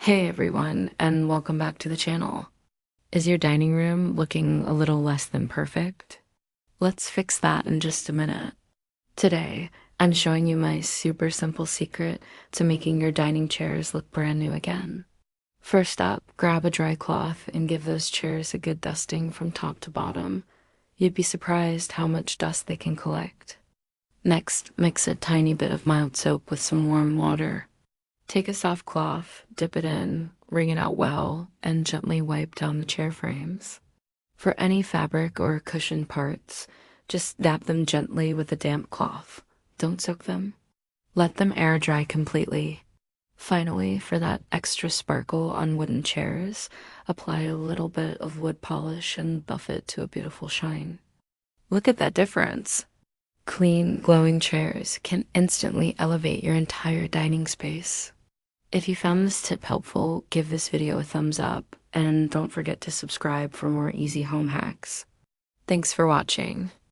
Hey everyone, and welcome back to the channel. Is your dining room looking a little less than perfect? Let's fix that in just a minute. Today, I'm showing you my super simple secret to making your dining chairs look brand new again. First up, grab a dry cloth and give those chairs a good dusting from top to bottom. You'd be surprised how much dust they can collect. Next, mix a tiny bit of mild soap with some warm water. Take a soft cloth, dip it in, wring it out well, and gently wipe down the chair frames. For any fabric or cushion parts, just dab them gently with a damp cloth. Don't soak them. Let them air dry completely. Finally, for that extra sparkle on wooden chairs, apply a little bit of wood polish and buff it to a beautiful shine. Look at that difference. Clean, glowing chairs can instantly elevate your entire dining space. If you found this tip helpful, give this video a thumbs up and don't forget to subscribe for more easy home hacks. Thanks for watching.